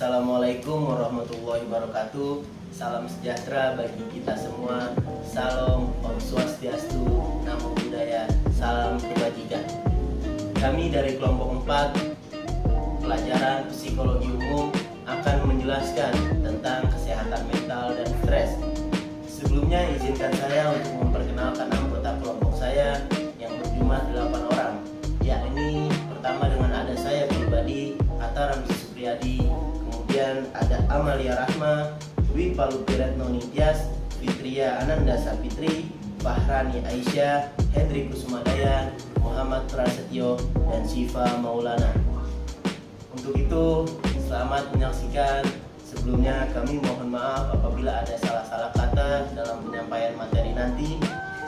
Assalamualaikum warahmatullahi wabarakatuh. Salam sejahtera bagi kita semua. Salam Om Swastiastu, Namo Buddhaya, salam kebajikan. Kami dari kelompok 4 pelajaran psikologi umum akan menjelaskan tentang kesehatan mental dan stres. Sebelumnya izinkan saya untuk memperkenalkan anggota kelompok saya yang berjumlah 8 orang, yakni pertama dengan ada saya pribadi, Hatta Ramzi Supriyadi, kemudian ada Amalia Rahma, Dwi Palupiretno Nitias, Fitria Ananda Sapitri, Fahrani Aisyah, Hendri Kusumadaya, Muhammad Prasetyo, dan Syifa Maulana. Untuk itu, selamat menyaksikan. Sebelumnya kami mohon maaf apabila ada salah-salah kata dalam penyampaian materi nanti.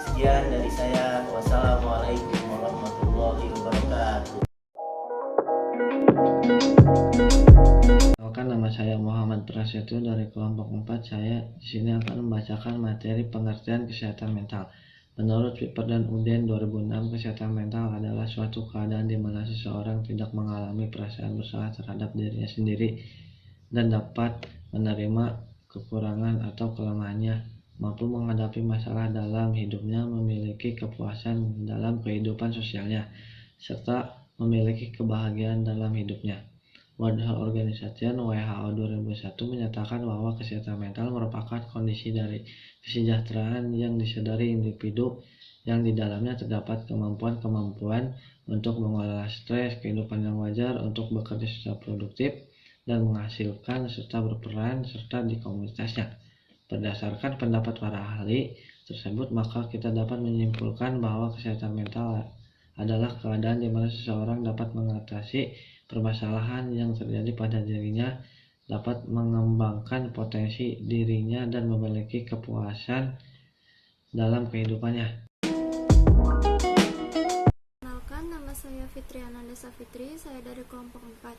Sekian dari saya. Wassalamualaikum warahmatullahi wabarakatuh. Nama saya Muhammad Prasetyo dari kelompok 4. Saya di sini akan membacakan materi pengertian kesehatan mental. Menurut Piper dan Uden 2006, kesehatan mental adalah suatu keadaan di mana seseorang tidak mengalami perasaan bersalah terhadap dirinya sendiri dan dapat menerima kekurangan atau kelemahannya, mampu menghadapi masalah dalam hidupnya, memiliki kepuasan dalam kehidupan sosialnya, serta memiliki kebahagiaan dalam hidupnya. World Health Organization (WHO) 2001 menyatakan bahwa kesehatan mental merupakan kondisi dari kesejahteraan yang disadari individu yang di dalamnya terdapat kemampuan-kemampuan untuk mengelola stres, kehidupan yang wajar, untuk bekerja secara produktif dan menghasilkan serta berperan serta di komunitasnya. Berdasarkan pendapat para ahli tersebut, maka kita dapat menyimpulkan bahwa kesehatan mental adalah keadaan di mana seseorang dapat mengatasi permasalahan yang terjadi pada dirinya, dapat mengembangkan potensi dirinya dan memiliki kepuasan dalam kehidupannya. Kenalkan, nama saya Fitria Ananda Sapitri, saya dari kelompok 4.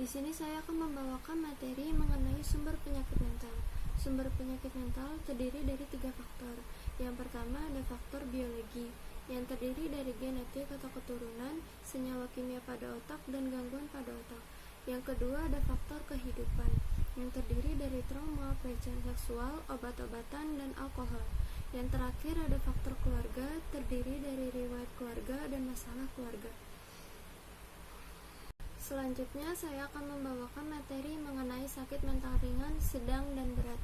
Di sini saya akan membawakan materi mengenai sumber penyakit mental. Sumber penyakit mental terdiri dari 3 faktor. Yang pertama ada faktor biologi, yang terdiri dari genetik atau keturunan, senyawa kimia pada otak, dan gangguan pada otak. Yang kedua ada faktor kehidupan, yang terdiri dari trauma, pelecehan seksual, obat-obatan, dan alkohol. Yang terakhir ada faktor keluarga, terdiri dari riwayat keluarga dan masalah keluarga. Selanjutnya saya akan membawakan materi mengenai sakit mental ringan, sedang, dan berat.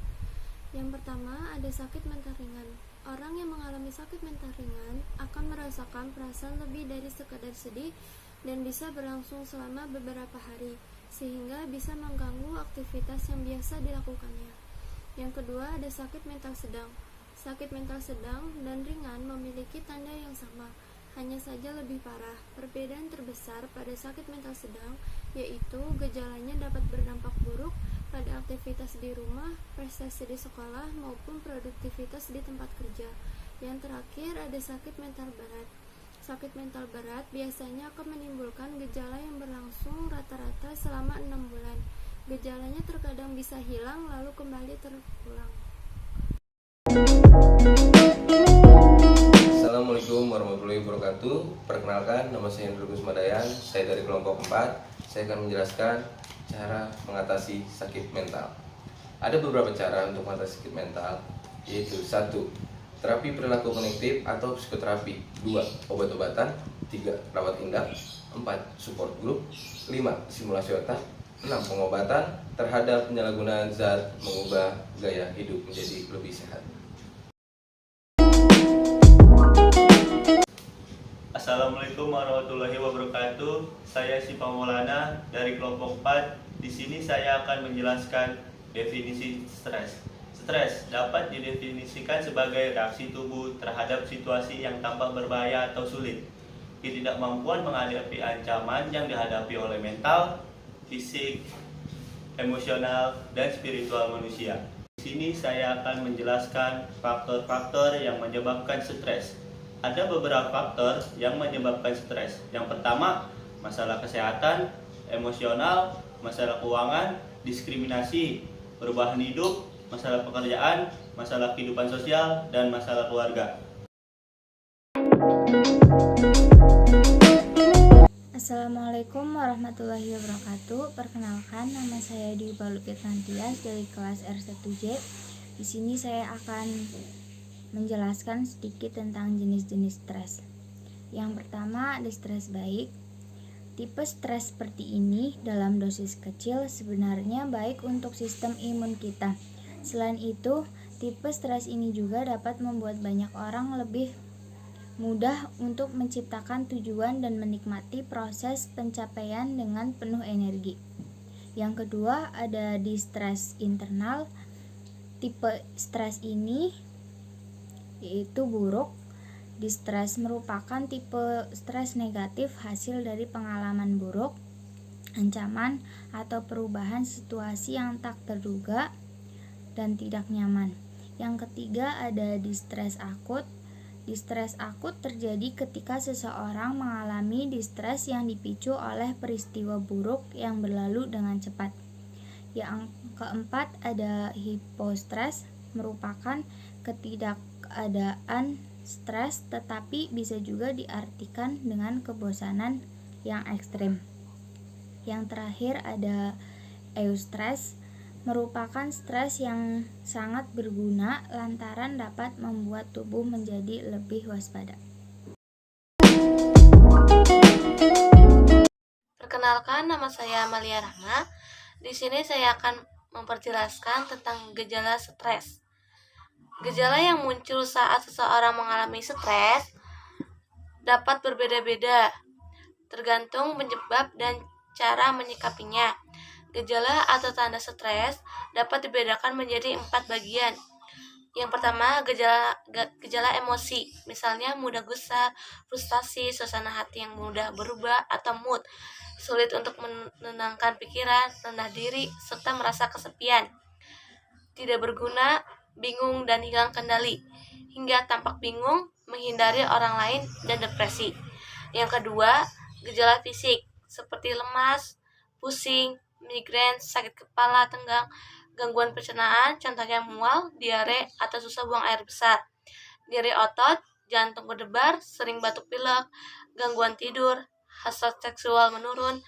Yang pertama ada sakit mental ringan. Orang yang mengalami sakit mental ringan akan merasakan perasaan lebih dari sekadar sedih dan bisa berlangsung selama beberapa hari, sehingga bisa mengganggu aktivitas yang biasa dilakukannya. Yang kedua ada sakit mental sedang. Sakit mental sedang dan ringan memiliki tanda yang sama, hanya saja lebih parah. Perbedaan terbesar pada sakit mental sedang yaitu gejalanya dapat berdampak buruk pada aktivitas di rumah, prestasi di sekolah, maupun produktivitas di tempat kerja. Yang terakhir ada sakit mental berat. Sakit mental berat biasanya akan menimbulkan gejala yang berlangsung rata-rata selama 6 bulan. Gejalanya terkadang bisa hilang lalu kembali terulang. Assalamualaikum warahmatullahi wabarakatuh. Perkenalkan, nama saya Hendri Kusumadaya. Saya dari kelompok 4. Saya akan menjelaskan cara mengatasi sakit mental. Ada beberapa cara untuk mengatasi sakit mental, yaitu 1. Terapi perilaku kognitif atau psikoterapi. 2. Obat-obatan. 3. Rawat inap. 4. Support group. 5. Simulasi otak. 6. Pengobatan terhadap penyalahgunaan zat mengubah gaya hidup menjadi lebih sehat. Assalamualaikum warahmatullahi wabarakatuh. Saya Syifa Maulana dari kelompok 4. Di sini saya akan menjelaskan definisi stres. Stres dapat didefinisikan sebagai reaksi tubuh terhadap situasi yang tampak berbahaya atau sulit. Ketidakmampuan menghadapi ancaman yang dihadapi oleh mental, fisik, emosional, dan spiritual manusia. Di sini saya akan menjelaskan faktor-faktor yang menyebabkan stres. Ada beberapa faktor yang menyebabkan stres. Yang pertama, masalah kesehatan, emosional, masalah keuangan, diskriminasi, perubahan hidup, masalah pekerjaan, masalah kehidupan sosial, dan masalah keluarga. Assalamualaikum warahmatullahi wabarakatuh. perkenalkan, nama saya Dwi Balupit Nantias dari kelas R1J. Di sini saya akan menjelaskan sedikit tentang jenis-jenis stres. Yang pertama ada stres baik. Tipe stres seperti ini dalam dosis kecil sebenarnya baik untuk sistem imun kita. Selain itu, tipe stres ini juga dapat membuat banyak orang lebih mudah untuk menciptakan tujuan dan menikmati proses pencapaian dengan penuh energi. Yang kedua ada distres internal. Tipe stres ini yaitu buruk. Distres merupakan tipe stres negatif hasil dari pengalaman buruk, ancaman, atau perubahan situasi yang tak terduga dan tidak nyaman. Yang ketiga ada distres akut. Distres akut terjadi ketika seseorang mengalami distres yang dipicu oleh peristiwa buruk yang berlalu dengan cepat. Yang keempat ada hipostres, merupakan ketidakadaan stres tetapi bisa juga diartikan dengan kebosanan yang ekstrim. Yang terakhir ada eustress, merupakan stres yang sangat berguna lantaran dapat membuat tubuh menjadi lebih waspada. Perkenalkan, nama saya Amalia Rahma. Di sini saya akan memperjelaskan tentang gejala stres. Gejala yang muncul saat seseorang mengalami stres dapat berbeda-beda, tergantung penyebab dan cara menyikapinya. Gejala atau tanda stres dapat dibedakan menjadi 4 bagian. Yang pertama, gejala emosi, misalnya mudah gusar, frustasi, suasana hati yang mudah berubah, atau mood, sulit untuk menenangkan pikiran, rendah diri, serta merasa kesepian, tidak berguna, bingung dan hilang kendali, hingga tampak bingung, menghindari orang lain, dan depresi. Yang kedua, gejala fisik, seperti lemas, pusing, migrain, sakit kepala, tenggang, gangguan pencernaan, contohnya mual, diare, atau susah buang air besar, nyeri otot, jantung berdebar, sering batuk pilek, gangguan tidur, hasrat seksual menurun,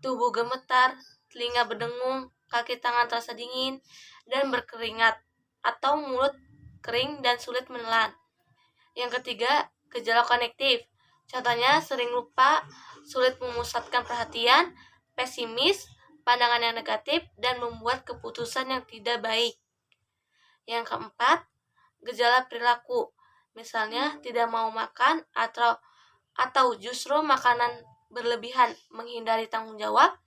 tubuh gemetar, telinga berdengung, kaki tangan terasa dingin dan berkeringat, atau mulut kering dan sulit menelan. Yang ketiga, gejala konektif, contohnya sering lupa, sulit memusatkan perhatian, pesimis, pandangan yang negatif, dan membuat keputusan yang tidak baik. Yang keempat, gejala perilaku, misalnya tidak mau makan atau justru makanan berlebihan, menghindari tanggung jawab,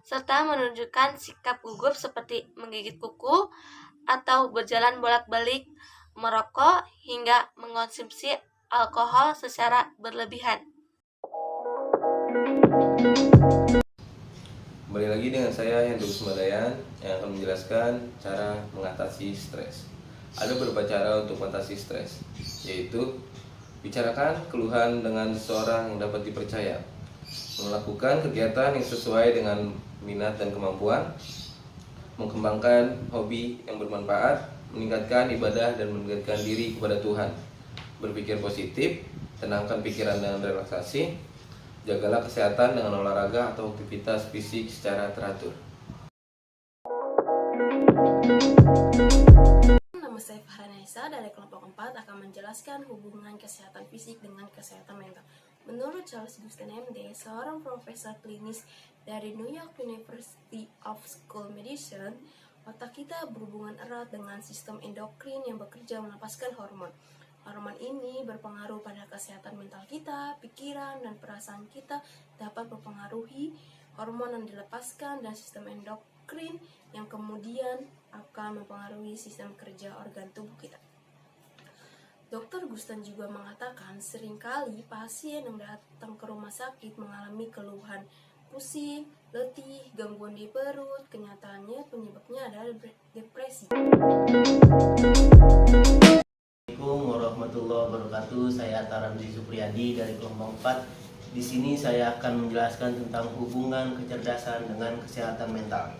serta menunjukkan sikap gugup seperti menggigit kuku atau berjalan bolak-balik, merokok, hingga mengkonsumsi alkohol secara berlebihan. Kembali lagi dengan saya Hendro Gusmadayan yang akan menjelaskan cara mengatasi stres. Ada beberapa cara untuk mengatasi stres, yaitu bicarakan keluhan dengan seseorang yang dapat dipercaya, melakukan kegiatan yang sesuai dengan minat dan kemampuan, mengembangkan hobi yang bermanfaat, meningkatkan ibadah dan mendekatkan diri kepada Tuhan, berpikir positif, tenangkan pikiran dengan relaksasi, jagalah kesehatan dengan olahraga atau aktivitas fisik secara teratur. Nama saya Farhanisa dari kelompok 4 akan menjelaskan hubungan kesehatan fisik dengan kesehatan mental. Menurut Charles Guston MD, seorang profesor klinis dari New York University of School Medicine, otak kita berhubungan erat dengan sistem endokrin yang bekerja melepaskan hormon. Hormon ini berpengaruh pada kesehatan mental kita, pikiran, dan perasaan kita dapat mempengaruhi hormon yang dilepaskan dan sistem endokrin yang kemudian akan mempengaruhi sistem kerja organ tubuh kita. Dr. Guston juga mengatakan seringkali pasien yang datang ke rumah sakit mengalami keluhan pusing, letih, gangguan di perut, kenyataannya penyebabnya adalah depresi. Assalamualaikum warahmatullahi wabarakatuh. Saya Taramzi Supriyadi dari kelompok 4. Di sini saya akan menjelaskan tentang hubungan kecerdasan dengan kesehatan mental.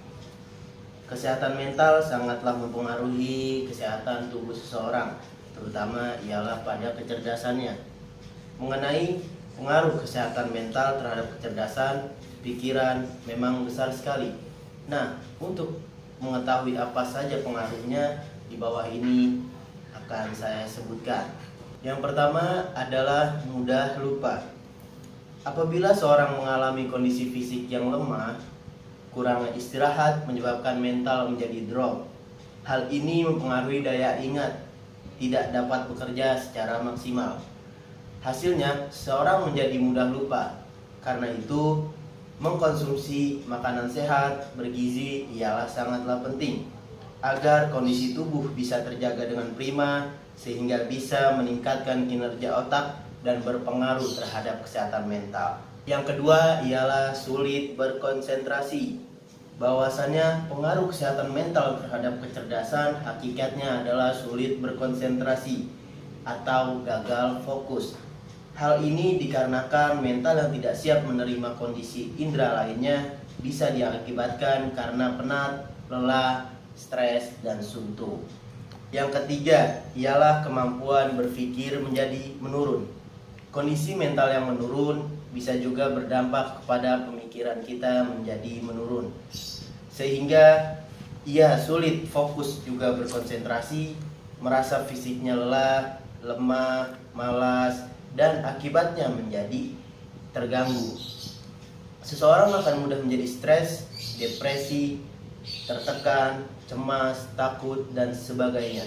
Kesehatan mental sangatlah mempengaruhi kesehatan tubuh seseorang, terutama ialah pada kecerdasannya. Mengenai pengaruh kesehatan mental terhadap kecerdasan pikiran memang besar sekali. Nah, untuk mengetahui apa saja pengaruhnya, di bawah ini akan saya sebutkan. Yang pertama adalah mudah lupa. Apabila seorang mengalami kondisi fisik yang lemah, kurang istirahat menyebabkan mental menjadi drop. Hal ini mempengaruhi daya ingat, tidak dapat bekerja secara maksimal. Hasilnya, seorang menjadi mudah lupa. Karena itu, mengkonsumsi makanan sehat, bergizi ialah sangatlah penting agar kondisi tubuh bisa terjaga dengan prima sehingga bisa meningkatkan kinerja otak dan berpengaruh terhadap kesehatan mental. Yang kedua ialah sulit berkonsentrasi. Bahwasannya pengaruh kesehatan mental terhadap kecerdasan hakikatnya adalah sulit berkonsentrasi atau gagal fokus. Hal ini dikarenakan mental yang tidak siap menerima kondisi indera lainnya bisa diakibatkan karena penat, lelah, stres, dan suntuk. Yang ketiga ialah kemampuan berpikir menjadi menurun. Kondisi mental yang menurun bisa juga berdampak kepada pemikiran kita menjadi menurun, sehingga ia sulit fokus juga berkonsentrasi, merasa fisiknya lelah, lemah, malas, dan akibatnya menjadi terganggu. Seseorang akan mudah menjadi stres, depresi, tertekan, cemas, takut, dan sebagainya.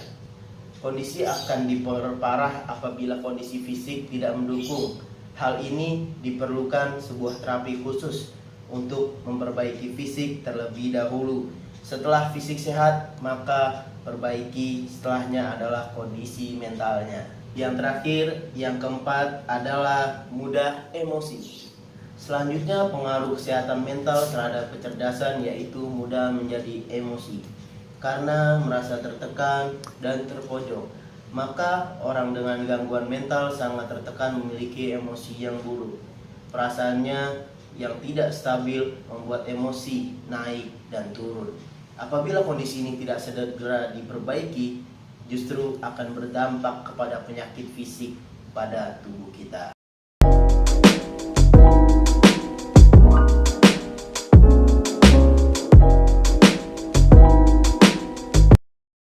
Kondisi akan diperparah apabila kondisi fisik tidak mendukung. Hal ini diperlukan sebuah terapi khusus untuk memperbaiki fisik terlebih dahulu. Setelah fisik sehat, maka perbaiki setelahnya adalah kondisi mentalnya. Yang terakhir, yang keempat adalah mudah emosi. Selanjutnya, pengaruh kesehatan mental terhadap kecerdasan yaitu mudah menjadi emosi. Karena merasa tertekan dan terpojok, maka orang dengan gangguan mental sangat tertekan memiliki emosi yang buruk. Perasaannya yang tidak stabil membuat emosi naik dan turun. Apabila kondisi ini tidak segera diperbaiki, justru akan berdampak kepada penyakit fisik pada tubuh kita.